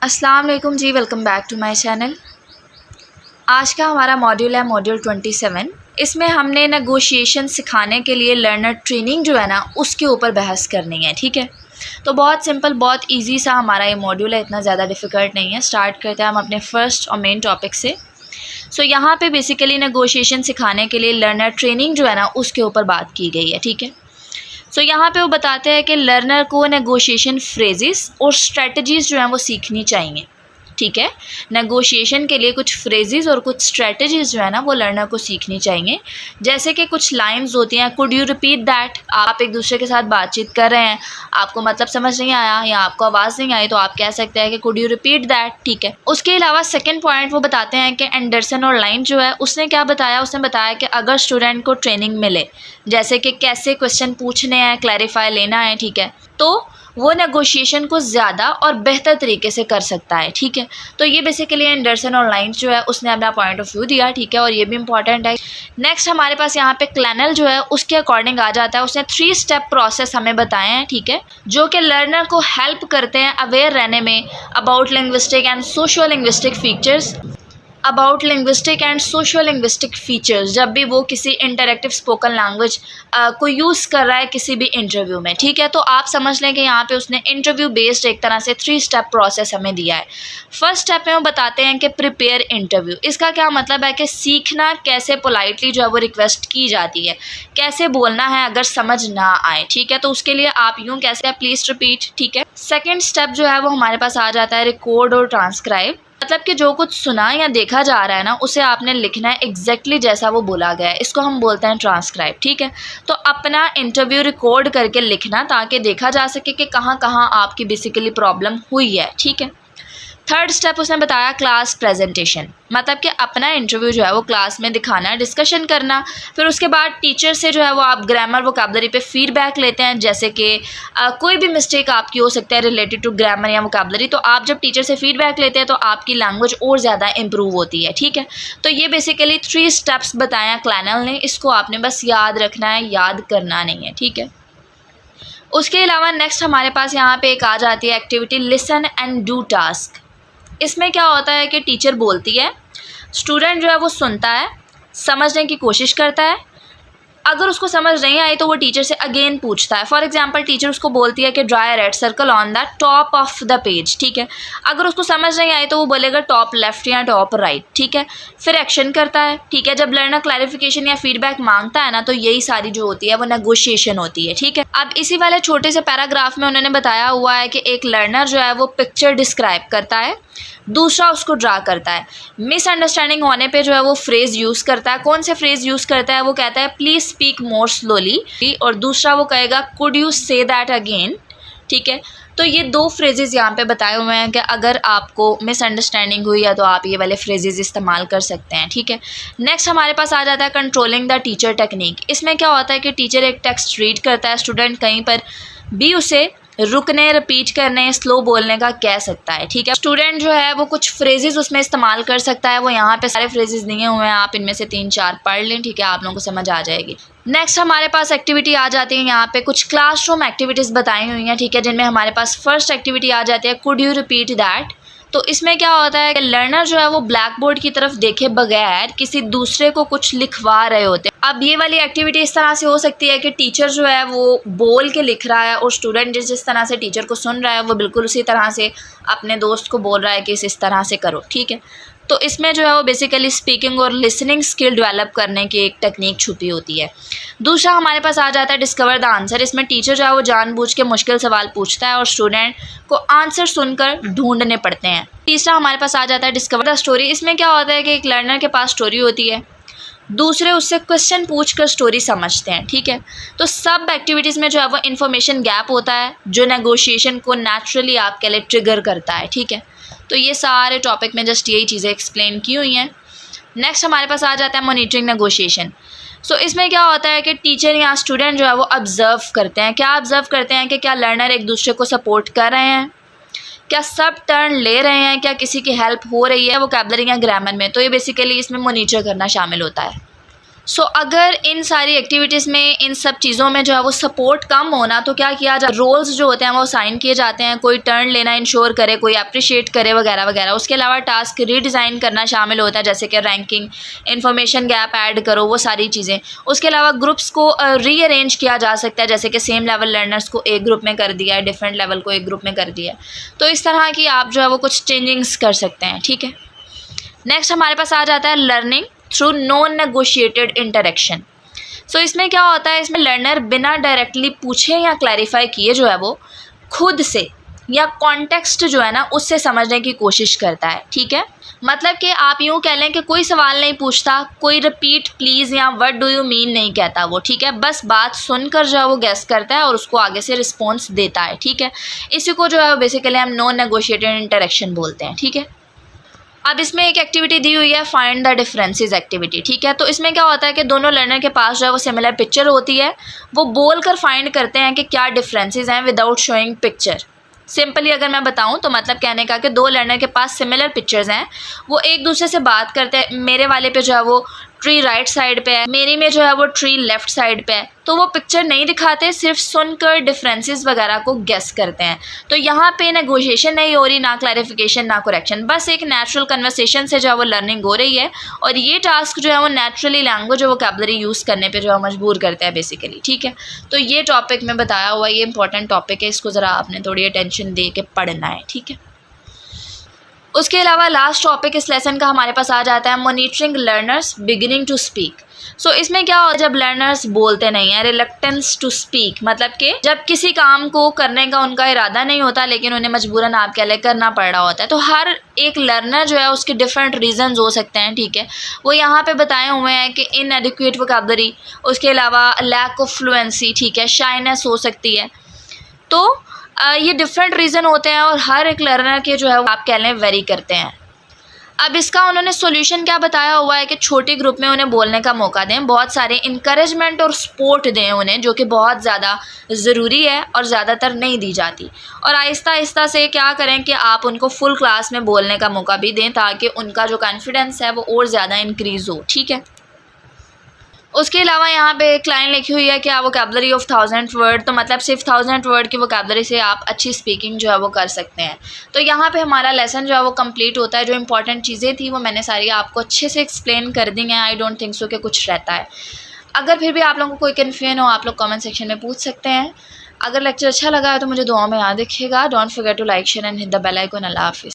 अस्सलाम वालेकुम जी, welcome back to my channel. आज का हमारा मॉड्यूल है मॉड्यूल 27। इसमें हमने नेगोशिएशन सिखाने के लिए लर्नर ट्रेनिंग जो है ना उसके ऊपर बहस करनी है। ठीक है, तो बहुत सिंपल, बहुत इजी सा हमारा ये मॉड्यूल है, इतना ज़्यादा डिफ़िकल्ट नहीं है। स्टार्ट करते हैं हम अपने फर्स्ट और मेन टॉपिक से। यहाँ पे बेसिकली नेगोशिएशन सिखाने के लिए लर्नर ट्रेनिंग जो है ना उसके ऊपर बात की गई है। ठीक है, यहाँ पे वो बताते हैं कि लर्नर को नेगोशिएशन फ्रेजेस और स्ट्रेटजीज़ जो हैं वो सीखनी चाहिए। ठीक है, नेगोशिएशन के लिए कुछ फ्रेजेस और कुछ स्ट्रेटजीज़ जो है ना वो लर्नर को सीखनी चाहिए। जैसे कि कुछ लाइंस होती हैं, कुड यू रिपीट दैट। आप एक दूसरे के साथ बातचीत कर रहे हैं, आपको मतलब समझ नहीं आया या आपको आवाज़ नहीं आई, तो आप कह सकते हैं कि कुड यू रिपीट दैट। ठीक है, उसके अलावा सेकेंड पॉइंट वो बताते हैं कि एंडरसन और लाइन जो है उसने क्या बताया, उसने बताया कि अगर स्टूडेंट को ट्रेनिंग मिले, जैसे कि कैसे क्वेश्चन पूछने हैं, क्लैरिफाई लेना है, ठीक है, तो वो नेगोशिएशन को ज़्यादा और बेहतर तरीके से कर सकता है। ठीक है, तो ये बेसिकली एंडरसन और लाइंस जो है उसने अपना पॉइंट ऑफ व्यू दिया। ठीक है, और ये भी इंपॉर्टेंट है। नेक्स्ट हमारे पास यहाँ पे क्लैनल जो है उसके अकॉर्डिंग आ जाता है। उसने 3 स्टेप प्रोसेस हमें बताए हैं। ठीक है, जो कि लर्नर को हेल्प करते हैं अवेयर रहने में about linguistic and socio linguistic features, जब भी वो किसी इंटरेक्टिव स्पोकन लैंग्वेज को यूज़ कर रहा है किसी भी इंटरव्यू में। ठीक है, तो आप समझ लें कि यहाँ पे उसने इंटरव्यू बेस्ड एक तरह से 3 स्टेप प्रोसेस हमें दिया है। फर्स्ट स्टेप में वो बताते हैं कि प्रिपेयर इंटरव्यू। इसका क्या मतलब है कि सीखना कैसे पोलाइटली जो है वो रिक्वेस्ट की जाती है, कैसे बोलना है अगर समझ ना आए। ठीक है, तो उसके लिए आप यूँ कैसे, प्लीज़ रिपीट। ठीक है, सेकेंड स्टेप जो है वो हमारे पास आ जाता है रिकॉर्ड और ट्रांसक्राइब। मतलब कि जो कुछ सुना या देखा जा रहा है ना उसे आपने लिखना है एग्जैक्टली जैसा वो बोला गया है। इसको हम बोलते हैं ट्रांसक्राइब। ठीक है, तो अपना इंटरव्यू रिकॉर्ड करके लिखना ताकि देखा जा सके कि कहाँ कहाँ आपकी बेसिकली प्रॉब्लम हुई है। ठीक है, थर्ड स्टेप उसने बताया क्लास प्रेजेंटेशन, मतलब कि अपना इंटरव्यू जो है वो क्लास में दिखाना, डिस्कशन करना। फिर उसके बाद टीचर से जो है वो आप ग्रामर वोकैबुलरी पे फीडबैक लेते हैं, जैसे कि कोई भी मिस्टेक आपकी हो सकता है रिलेटेड टू ग्रामर या वोकैबुलरी, तो आप जब टीचर से फीडबैक लेते हैं तो आपकी लैंग्वेज और ज़्यादा इंप्रूव होती है। ठीक है, तो ये बेसिकली 3 स्टेप्स बताया क्लैनल ने, इसको आपने बस याद रखना है, याद करना नहीं है। ठीक है, उसके अलावा नेक्स्ट हमारे पास यहाँ पे एक आ जाती है activity listen and do task. इसमें क्या होता है कि टीचर बोलती है, स्टूडेंट जो है वो सुनता है, समझने की कोशिश करता है। अगर उसको समझ नहीं आई तो वो टीचर से अगेन पूछता है। फॉर एग्जांपल टीचर उसको बोलती है कि draw a red circle on the top of the page. ठीक है, अगर उसको समझ नहीं आई तो वो बोलेगा टॉप लेफ्ट या टॉप राइट। ठीक है, फिर एक्शन करता है। ठीक है, जब लर्नर क्लैरिफिकेशन या फीडबैक मांगता है ना तो यही सारी जो होती है वो नेगोशिएशन होती है। ठीक है, अब इसी वाले छोटे से पैराग्राफ में उन्होंने बताया हुआ है कि एक लर्नर जो है वो पिक्चर डिस्क्राइब करता है, दूसरा उसको ड्रा करता है। मिसअंडरस्टैंडिंग होने पे जो है वो फ्रेज़ यूज़ करता है। कौन से फ्रेज़ यूज़ करता है, वो कहता है प्लीज़ स्पीक मोर स्लोली, और दूसरा वो कहेगा could you say that again. ठीक है, तो ये 2 फ्रेजेस यहाँ पे बताए हुए हैं कि अगर आपको मिसअंडरस्टैंडिंग हुई है तो आप ये वाले फ्रेजेस इस्तेमाल कर सकते हैं। ठीक है, नेक्स्ट हमारे पास आ जाता है कंट्रोलिंग द टीचर टेक्निक। इसमें क्या होता है कि टीचर एक टेक्स्ट रीड करता है, स्टूडेंट कहीं पर भी उसे रुकने, रिपीट करने, स्लो बोलने का कह सकता है। ठीक है, स्टूडेंट जो है वो कुछ फ्रेजेस उसमें इस्तेमाल कर सकता है। वो यहाँ पे सारे फ्रेजेस दिए हुए हैं, आप इनमें से 3-4 पढ़ लें। ठीक है, आप लोगों को समझ आ जाएगी। नेक्स्ट हमारे पास एक्टिविटी आ जाती है, यहाँ पे कुछ क्लासरूम एक्टिविटीज़ बताई हुई हैं। ठीक है, जिनमें हमारे पास फर्स्ट एक्टिविटी आ जाती है कुड यू रिपीट दैट। तो इसमें क्या होता है कि लर्नर जो है वो ब्लैक बोर्ड की तरफ देखे बगैर किसी दूसरे को कुछ लिखवा रहे होते हैं। अब ये वाली एक्टिविटी इस तरह से हो सकती है कि टीचर जो है वो बोल के लिख रहा है और स्टूडेंट जिस तरह से टीचर को सुन रहा है वो बिल्कुल उसी तरह से अपने दोस्त को बोल रहा है कि इस तरह से करो। ठीक है, तो इसमें जो है वो बेसिकली स्पीकिंग और लिसनिंग स्किल डेवलप करने की एक टेक्निक छुपी होती है। दूसरा हमारे पास आ जाता है डिस्कवर द आंसर। इसमें टीचर जो है वो जानबूझ के मुश्किल सवाल पूछता है और स्टूडेंट को आंसर सुनकर ढूंढने पड़ते हैं। तीसरा हमारे पास आ जाता है डिस्कवर द स्टोरी। इसमें क्या होता है कि एक लर्नर के पास स्टोरी होती है, दूसरे उससे क्वेश्चन पूछकर स्टोरी समझते हैं। ठीक है, तो सब एक्टिविटीज़ में जो है वो इन्फॉर्मेशन गैप होता है जो नेगोशिएशन को नेचुरली आपके लिए ट्रिगर करता है। ठीक है, तो ये सारे टॉपिक में जस्ट यही चीज़ें एक्सप्लेन की हुई हैं। नेक्स्ट हमारे पास आ जाता है मॉनिटरिंग नेगोशिएशन। इसमें क्या होता है कि टीचर या स्टूडेंट जो है वो ऑब्ज़र्व करते हैं। क्या ऑब्ज़र्व करते हैं कि क्या लर्नर एक दूसरे को सपोर्ट कर रहे हैं, क्या सब टर्न ले रहे हैं, क्या किसी की हेल्प हो रही है वोकैबुलरी या ग्रामर में। तो ये बेसिकली इसमें मॉनिटर करना शामिल होता है। अगर इन सारी एक्टिविटीज़ में, इन सब चीज़ों में जो है वो सपोर्ट कम होना, तो क्या किया जाए, रोल्स जो होते हैं वो साइन किए जाते हैं, कोई टर्न लेना इंश्योर करे, कोई अप्रिशिएट करे वगैरह वगैरह। उसके अलावा टास्क रीडिज़ाइन करना शामिल होता है, जैसे कि रैंकिंग, इन्फॉर्मेशन गैप ऐड करो, वो सारी चीज़ें। उसके अलावा ग्रुप्स को रीअरेंज किया जा सकता है, जैसे कि सेम लेवल लर्नर्स को एक ग्रुप में कर दिया है, डिफरेंट लेवल को एक ग्रुप में कर दिया है। तो इस तरह की आप जो है वो कुछ चेंजिंग्स कर सकते हैं, ठीक है। नेक्स्ट हमारे पास आ जाता है learning through non negotiated interaction. इसमें क्या होता है, इसमें लर्नर बिना डायरेक्टली पूछे या क्लैरिफाई किए जो है वो खुद से या कॉन्टेक्स्ट जो है ना उससे समझने की कोशिश करता है, ठीक है। मतलब कि आप यूँ कह लें कि कोई सवाल नहीं पूछता, कोई रिपीट प्लीज़ या व्हाट डू यू मीन नहीं कहता वो, ठीक है। बस बात सुनकर जो है वो गेस करता है और उसको आगे से रिस्पॉन्स देता है, ठीक है। इसी को जो है बेसिकली हम नॉन नेगोशिएटेड इंटरेक्शन बोलते हैं, ठीक है। अब इसमें एक एक्टिविटी दी हुई है, फाइंड द डिफरेंसेस एक्टिविटी, ठीक है। तो इसमें क्या होता है कि दोनों लर्नर के पास जो है वो सिमिलर पिक्चर होती है, वो बोल कर फाइंड करते हैं कि क्या डिफरेंसेस हैं विदाउट शोइंग पिक्चर। सिंपली अगर मैं बताऊं तो मतलब कहने का कि दो लर्नर के पास सिमिलर पिक्चर्स हैं, वो एक दूसरे से बात करते हैं, मेरे वाले पे जो है वो ट्री राइट साइड पे है, मेरी में जो है वो ट्री लेफ़्ट साइड पे है, तो वो पिक्चर नहीं दिखाते, सिर्फ सुनकर डिफरेंसेस वगैरह को गेस करते हैं। तो यहाँ पे नेगोशिएशन नहीं हो रही, ना क्लैरिफिकेशन ना करेक्शन, बस एक नेचुरल कन्वर्सेशन से जो है वो लर्निंग हो रही है। और ये टास्क जो है वो नेचुरली लैंग्वेज और वोकैबुलरी यूज़ करने पे जो है मजबूर करते हैं बेसिकली, ठीक है। तो ये टॉपिक में बताया हुआ, ये इंपॉर्टेंट टॉपिक है, इसको ज़रा आपने थोड़ी अटेंशन दे के पढ़ना है, ठीक है। उसके अलावा लास्ट टॉपिक इस लेसन का हमारे पास आ जाता है monitoring learners beginning to speak. इसमें क्या होता है, जब लर्नर्स बोलते नहीं है, रिलक्टेंस टू स्पीक, मतलब कि जब किसी काम को करने का उनका इरादा नहीं होता लेकिन उन्हें मजबूरन आपके लिए करना पड़ रहा होता है। तो हर एक लर्नर जो है उसके डिफरेंट रीजंस हो सकते हैं, ठीक है। वो यहाँ पे बताए हुए हैं कि इनएडिक्वेट वोकैबुलरी, उसके अलावा लैक ऑफ फ्लुएंसी, ठीक है, शाइनेस हो सकती है। तो ये डिफरेंट रीज़न होते हैं और हर एक लर्नर के जो है आप कह लें वेरी करते हैं। अब इसका उन्होंने सॉल्यूशन क्या बताया हुआ है कि छोटे ग्रुप में उन्हें बोलने का मौका दें, बहुत सारे इंकरेजमेंट और सपोर्ट दें उन्हें, जो कि बहुत ज़्यादा ज़रूरी है और ज़्यादातर नहीं दी जाती। और आहिस्ता आहिस्ता से क्या करें कि आप उनको फुल क्लास में बोलने का मौका भी दें, ताकि उनका जो कॉन्फिडेंस है वो और ज़्यादा इंक्रीज़ हो, ठीक है। उसके अलावा यहाँ पे एक लाइन लिखी हुई है कि आप वोकैबुलरी ऑफ 1000 वर्ड, तो मतलब सिर्फ 1000 वर्ड की वोकैबुलरी से आप अच्छी स्पीकिंग जो है वो कर सकते हैं। तो यहाँ पे हमारा लेसन जो है वो कंप्लीट होता है। जो इंपॉर्टेंट चीज़ें थी वो मैंने सारी आपको अच्छे से एक्सप्लेन कर दी हैं। आई डोंट थिंक सो कि कुछ रहता है। अगर फिर भी आप लोगों को कोई कन्फ्यूजन हो, आप लोग कमेंट सेक्शन में पूछ सकते हैं। अगर लेक्चर अच्छा लगा है तो मुझे दुआ में याद रखिएगा। Don't forget to like share and hit the bell icon. Allah हाफिज़।